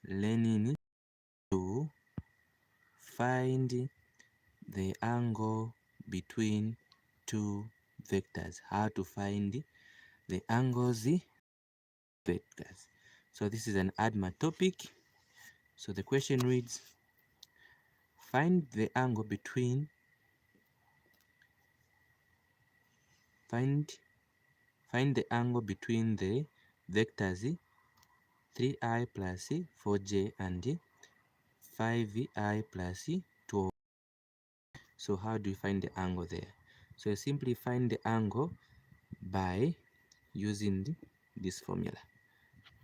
learning to find the angle between two vectors. How to find the angles vectors. So this is an ADMA topic. So the question reads, find the angle between the angle between the vectors 3i plus 4j and 5i plus 12. So how do you find the angle there? So you simply find the angle by using this formula.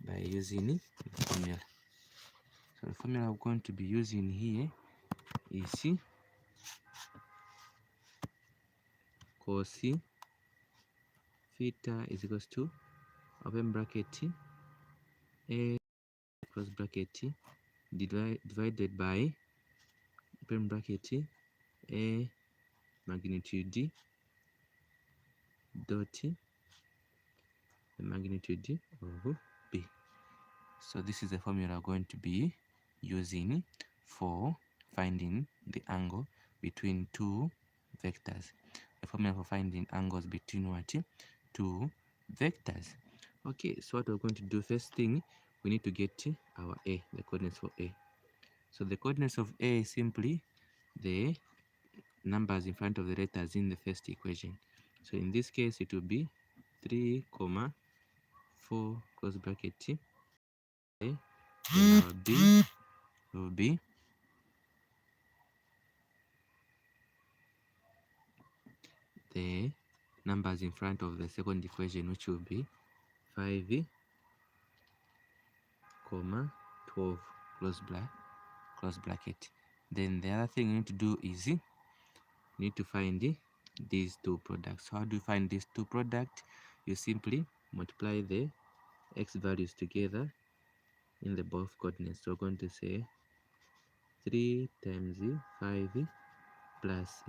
So the formula we're going to be using here is cos theta is equals to open bracket a close bracket divided by open bracket a magnitude dot the magnitude of b. So this is the formula we're going to be using for finding the angle between two vectors. The formula for finding angles between what? Two vectors. Okay, so what we're going to do, first thing, we need to get our a, the coordinates for a. So the coordinates of a is simply the numbers in front of the letters in the first equation. So in this case, it will be 3, 4 close bracket a, then our b will be the numbers in front of the second equation, which will be 5, 12 close bracket. Then the other thing you need to do is you need to find these two products. How do you find these two products? You simply multiply the x values together in the both coordinates. So we're going to say 3 times 5 plus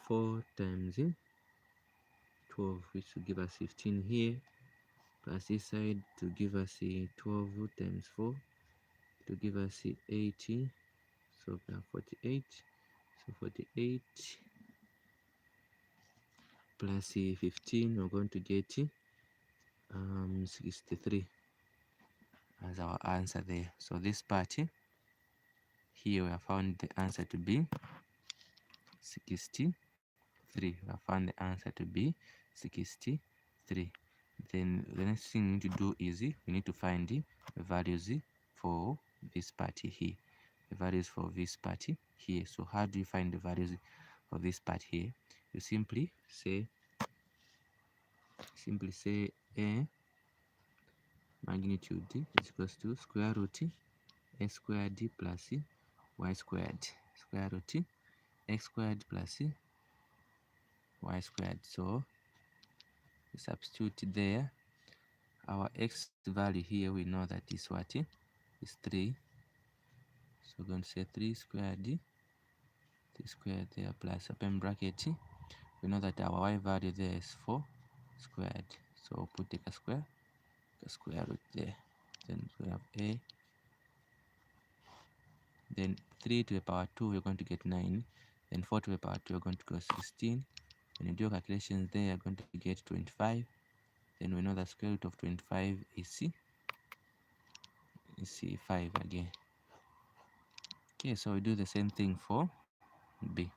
4 times 12, which will give us 15 here, plus this side to give us 12 times 4 to give us 80. So we have 48. So 48 plus 15, we're going to get 63 as our answer there. So this part here, we have found the answer to be 63. We have found the answer to be 63. Then the next thing we need to do is we need to find the values for this part here. The values for this part here. So how do you find the values for this part here? You simply say a magnitude is equals to square root x squared plus y squared, square root x squared plus y squared. So we substitute there. Our x value here, we know that is what? Is 3. So we're going to say 3 squared there plus open bracket. We know that our y value there is 4 squared. So we'll put a square root there. Then we have a. Then 3 to the power 2, we're going to get 9. Then 4 to the power 2, we're going to get 16. When you do calculations there, you're going to get 25. Then we know the square root of 25 is 5 again. Okay, so we do the same thing for b.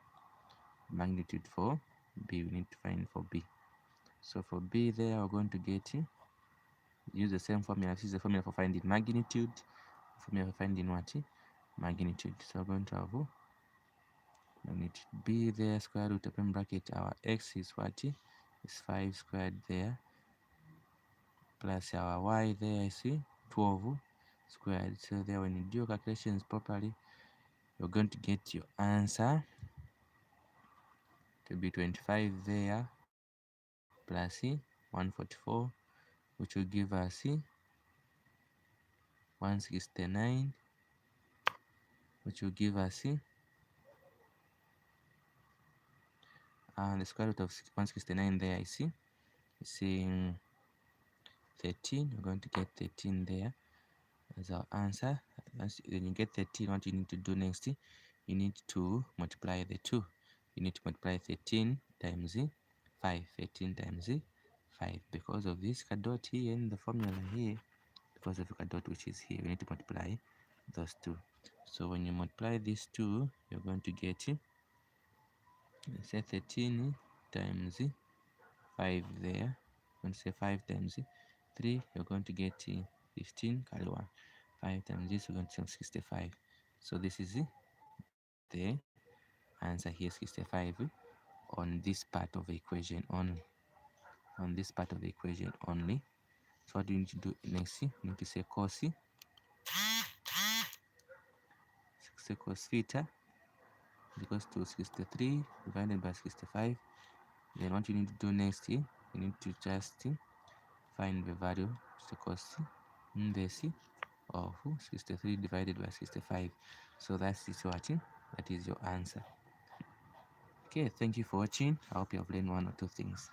Magnitude for b, we need to find for b. So for b there, we're going to get use the same formula. This is the formula for finding magnitude. Formula for finding what? Magnitude. So we're going to have magnitude b there, square root open bracket. Our x is what? Is 5 squared there, plus our y there is 12 squared. So there, when you do your calculations properly, you're going to get your answer to be 25 there plus 144, which will give us 169, which will give us the square root of 169 there is 13. We're going to get 13 there as our answer. When you get 13, what you need to do next, you need to multiply the 2. You need to multiply 13 times 5. 13 times 5. Because of this dot here in the formula here, because of the dot which is here, we need to multiply those 2. So when you multiply these 2, you're going to get, let's say 13 times 5 there. I'm going to say 5 times 3, you're going to get 15, carry 1. 5 times this, we're going to say 65. So this is the answer here, 65, on this part of the equation only. On this part of the equation only. So what do you need to do next? You need to say cos theta is equals to 63 divided by 65. Then what you need to do next, you need to just find the value, the cos inverse of 63 divided by 65. So that's it, that is your answer. Okay, thank you for watching. I hope you have learned one or two things.